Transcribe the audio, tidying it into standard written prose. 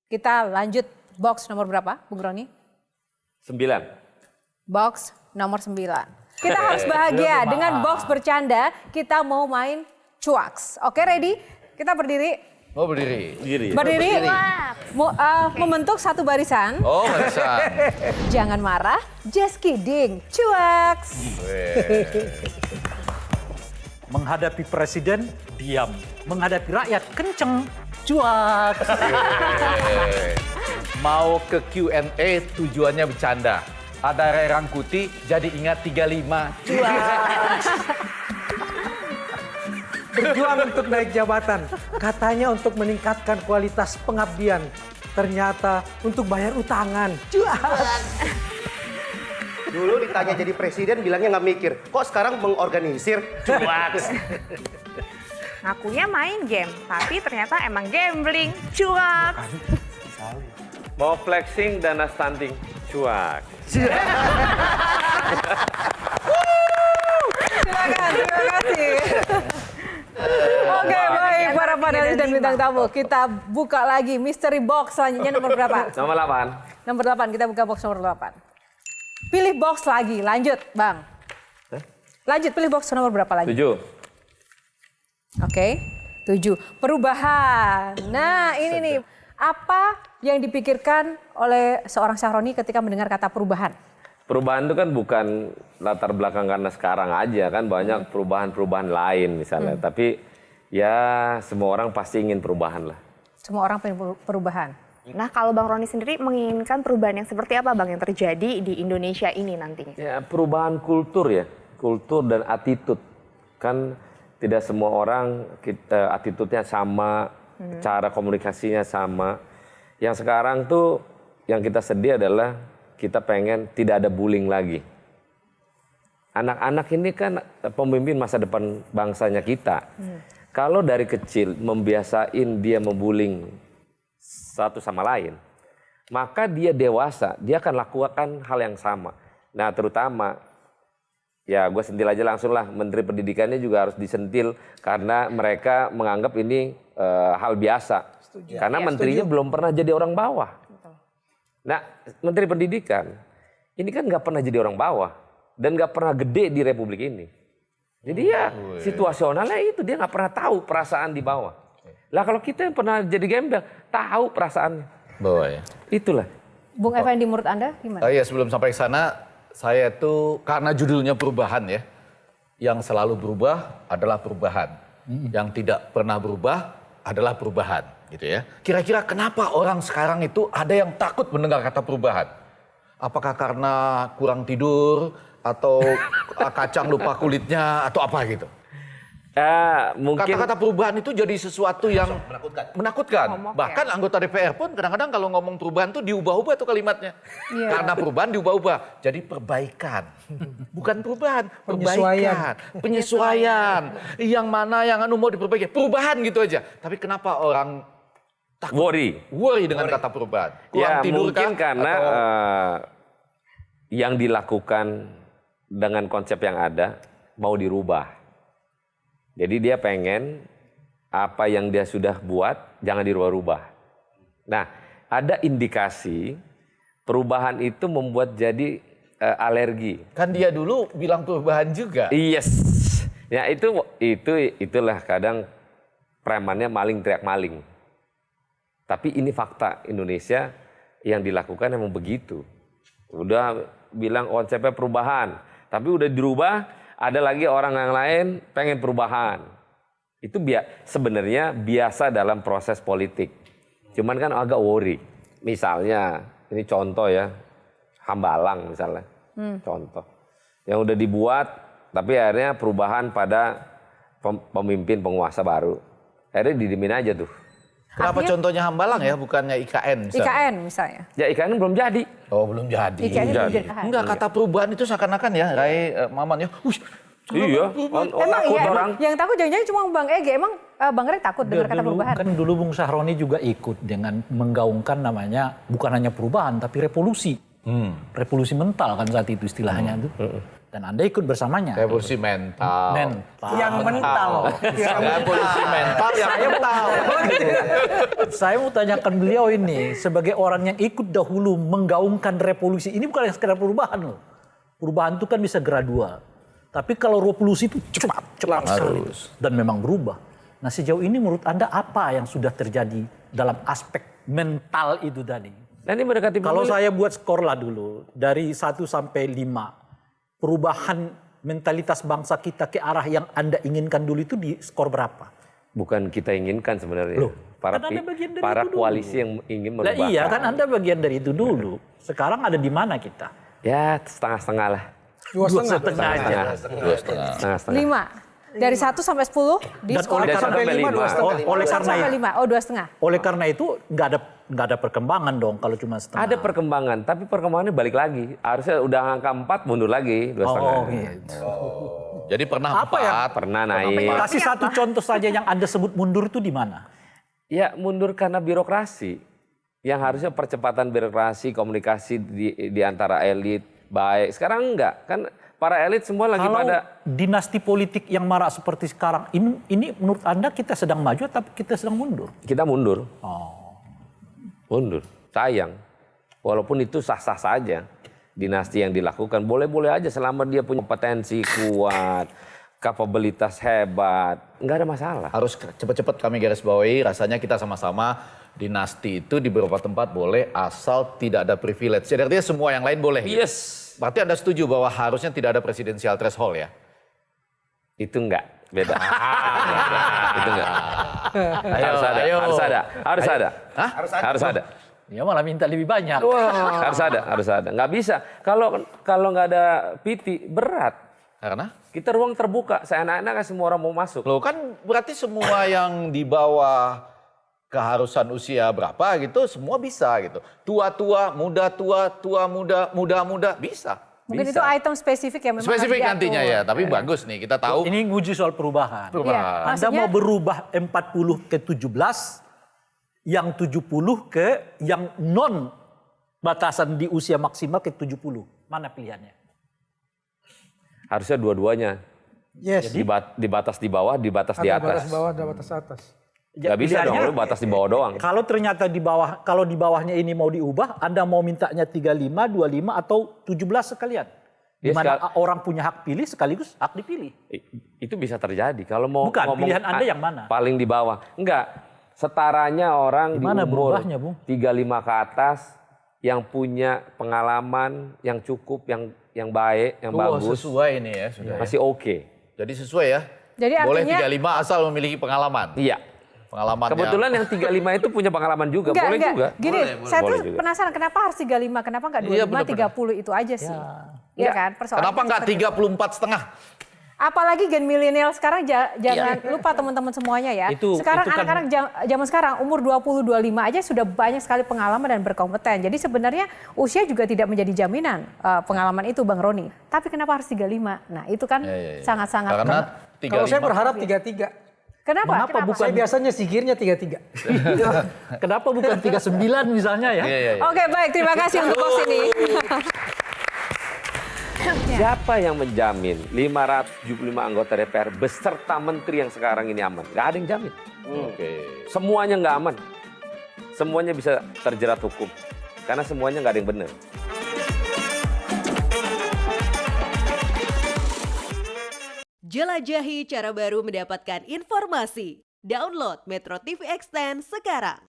Kita lanjut box nomor berapa, Bung Roni? 9. Box nomor 9. Kita harus bahagia dengan box bercanda. Kita mau main cuaks. Oke, ready? Kita berdiri. Oh, berdiri. Berdiri. Membentuk satu barisan. Oh, barisan. Jangan marah, just kidding. Cuaks. Menghadapi presiden, diam. Menghadapi rakyat, kenceng. Cuak. Mau ke Q&A tujuannya bercanda. Ada Ray Rangkuti, jadi ingat 35. Berjuang untuk naik jabatan. Katanya untuk meningkatkan kualitas pengabdian. Ternyata untuk bayar utangan. Dulu ditanya jadi presiden bilangnya nggak mikir. Kok sekarang mengorganisir? Cuaks. Ngakunya main game, tapi ternyata emang gambling. Cuaks. Mau flexing dana stunting. Cuak. Silakan, terima kasih. Oke, baik para panelis dan bintang tamu. Kita buka lagi mystery box selanjutnya nomor berapa? Nomor 8. Nomor 8, kita buka box nomor 8. Pilih box lagi, lanjut Bang. Lanjut, pilih box nomor berapa lagi? 7. Oke, 7. Perubahan. Nah, ini nih. Apa yang dipikirkan oleh seorang Syahroni ketika mendengar kata perubahan? Perubahan itu kan bukan latar belakang karena sekarang aja kan, banyak perubahan-perubahan lain misalnya. Tapi ya semua orang pasti ingin perubahan lah. Semua orang pengen perubahan. Nah, kalau Bang Roni sendiri menginginkan perubahan yang seperti apa Bang yang terjadi di Indonesia ini nantinya? Ya perubahan kultur ya, kultur dan attitude. Kan tidak semua orang attitude-nya sama, cara komunikasinya sama. Yang sekarang tuh yang kita sedih adalah kita pengen tidak ada bullying lagi. Anak-anak ini kan pemimpin masa depan bangsanya kita. Kalau dari kecil membiasain dia membullying satu sama lain, maka dia dewasa, dia akan lakukan hal yang sama. Nah terutama, ya gue sentil aja langsung lah, Menteri Pendidikannya juga harus disentil karena mereka menganggap ini hal biasa. Karena menterinya belum pernah jadi orang bawah. Nah, Menteri Pendidikan ini kan nggak pernah jadi orang bawah dan nggak pernah gede di Republik ini. Jadi ya situasionalnya itu dia nggak pernah tahu perasaan di bawah. Lah kalau kita yang pernah jadi gembel tahu perasaannya. Bawah ya. Itulah. Bung Effendi, menurut Anda gimana? Ya sebelum sampai ke sana, saya tuh karena judulnya perubahan ya. Yang selalu berubah adalah perubahan. Yang tidak pernah berubah adalah perubahan. Gitu ya. Kira-kira kenapa orang sekarang itu ada yang takut mendengar kata perubahan? Apakah karena kurang tidur atau kacang lupa kulitnya atau apa gitu? Mungkin Kata-kata perubahan itu jadi sesuatu yang menakutkan. Bahkan anggota DPR pun kadang-kadang kalau ngomong perubahan tuh diubah-ubah tuh kalimatnya. Karena perubahan diubah-ubah. Jadi perbaikan. Bukan perubahan, perbaikan. Penyesuaian. Yang mana yang mau diperbaiki. Perubahan gitu aja. Tapi kenapa orang takut? Worry dengan kata perubahan. Ya tidur mungkin kah? karena yang dilakukan dengan konsep yang ada mau dirubah. Jadi dia pengen apa yang dia sudah buat jangan dirubah-rubah. Nah, ada indikasi perubahan itu membuat jadi alergi. Kan dia dulu bilang perubahan juga. Yes. Ya itulah kadang premannya maling teriak maling. Tapi ini fakta Indonesia yang dilakukan memang begitu. Udah bilang konsepnya perubahan, tapi udah dirubah. Ada lagi orang yang lain pengen perubahan. Itu sebenarnya biasa dalam proses politik. Cuman kan agak worry. Misalnya, ini contoh ya, Hambalang misalnya. Contoh. Yang udah dibuat, tapi akhirnya perubahan pada pemimpin penguasa baru. Akhirnya didimin aja tuh. Kenapa contohnya Hambalang ya, bukannya IKN misalnya? IKN misalnya. Ya IKN belum jadi. Oh belum jadi. IKN belum jadi. Enggak, kata perubahan itu seakan-akan ya, Ray Maman ya. Iya, Emang takut iya, orang. yang takut jangan-jangan cuma Bang Ege. Emang Bang Ray takut dengar kata perubahan? Kan dulu Bung Syahroni juga ikut dengan menggaungkan namanya bukan hanya perubahan tapi revolusi. Revolusi mental kan saat itu istilahnya itu. Dan Anda ikut bersamanya. Revolusi mental. Mental. Yang mental. Revolusi mental yang mental. Saya mau tanyakan beliau ini sebagai orang yang ikut dahulu menggaungkan revolusi. Ini bukan yang sekedar perubahan loh. Perubahan itu kan bisa gradual. Tapi kalau revolusi itu cepat sekali. Dan memang berubah. Nah sejauh ini menurut Anda apa yang sudah terjadi dalam aspek mental itu tadi? Nah, ini mendekati Kalau pemilu. saya buat skor lah dulu, dari 1 sampai 5, perubahan mentalitas bangsa kita ke arah yang Anda inginkan dulu itu di skor berapa? Bukan kita inginkan sebenarnya. Loh, para kan Anda bagian dari para itu dulu. koalisi yang ingin Lah merubah. iya kan Anda bagian dari itu dulu. Sekarang ada di mana kita? Ya setengah-setengah lah. 2,5. Setengah aja. Setengah-setengah. 5. Dari 1 sampai 10 di Dan skor oleh Dari karena 1 sampai 5. oleh karena sampai itu, 5. Oh, 2,5. oleh karena itu nggak ada perkembangan dong kalau cuma setengah. Ada perkembangan, tapi perkembangannya balik lagi. Harusnya udah angka 4 mundur lagi 2,5. Oh, gitu. Jadi pernah Apa ya? Pernah naik. Kasih satu contoh saja yang Anda sebut mundur itu di mana? Ya mundur karena birokrasi. Yang harusnya percepatan birokrasi, komunikasi di antara elit baik. Sekarang enggak, kan para elit semua lagi Kalau pada dinasti politik yang marak seperti sekarang, ini menurut Anda kita sedang maju atau kita sedang mundur? kita mundur. Oh. Mundur. Sayang. Walaupun itu sah-sah saja. Dinasti yang dilakukan boleh-boleh aja selama dia punya potensi kuat, kapabilitas hebat, nggak ada masalah. Harus cepat-cepat kami garis bawahi, rasanya kita sama-sama dinasti itu di beberapa tempat boleh asal tidak ada privilege. Jadi artinya semua yang lain boleh. Yes. Berarti Anda setuju bahwa harusnya tidak ada presidensial threshold ya? Itu enggak, beda. Itu enggak. Ayo, Harus ada, ayo. harus ada, harus ada. Hah? Harus ada. Dia malah minta lebih banyak. Harus ada, harus ada. Nggak bisa. Kalau nggak ada PT berat. Karena? Kita ruang terbuka. Seenak-enak semua orang mau masuk. Loh kan berarti semua yang di bawah keharusan usia berapa gitu semua bisa gitu. Tua-tua, muda-tua, tua-muda, muda-muda bisa. Mungkin Bisa. itu item spesifik yang memang Spesifik harus nantinya diatur. ya, tapi bagus nih kita tahu Ini nguji soal perubahan. perubahan. Iya. Anda Maksudnya- mau berubah 40 ke 17, yang 70 ke yang non batasan di usia maksimal ke 70. Mana pilihannya? Harusnya dua-duanya. Yes. Di batas di bawah, di batas di Ada atas. batas bawah, ada batas atas. Ya, Nggak bisa dong, pilihannya, lu batas di bawah doang. Kalau ternyata di bawah, kalau di bawahnya ini mau diubah, Anda mau mintanya 35, 25 atau 17 sekalian. Di Ya, mana orang punya hak pilih sekaligus hak dipilih. Itu bisa terjadi. Kalau mau Bukan, ngomong pilihan Anda yang mana? Paling di bawah. Enggak. Setaranya orang Gimana di umur berubahnya, Bung? 35 ke atas yang punya pengalaman yang cukup, yang baik, yang bagus, Sesuai ini ya sudah. masih oke. Jadi sesuai ya. Jadi Boleh artinya 35 asal memiliki pengalaman. Iya. Pengalaman Kebetulan yang 35 itu punya pengalaman juga, boleh enggak. juga. Gini, saya Boleh tuh juga. penasaran kenapa harus 35, kenapa enggak 25, Iya, benar-benar. 30 itu aja sih. Iya kan? Persoalannya Kenapa nggak seperti itu. 34,5? Apalagi gen milenial sekarang jangan lupa teman-teman semuanya ya. Sekarang itu kan- anak-anak zaman sekarang umur 20 25 aja sudah banyak sekali pengalaman dan berkompeten. Jadi sebenarnya usia juga tidak menjadi jaminan pengalaman itu Bang Roni. Tapi kenapa harus 35? Nah, itu kan sangat-sangat Karena Kalau saya 35. berharap 33. Kenapa? Kenapa bukan Saya biasanya sigirnya 33. Kenapa bukan 39 misalnya ya? Iya, iya, iya. Oke, baik. Terima kasih untuk host ini. Siapa yang menjamin 575 anggota DPR beserta menteri yang sekarang ini aman? Gak ada yang jamin. Oke. Semuanya nggak aman. Semuanya bisa terjerat hukum. Karena semuanya nggak ada yang benar. Jelajahi cara baru mendapatkan informasi. Download Metro TV Extend sekarang.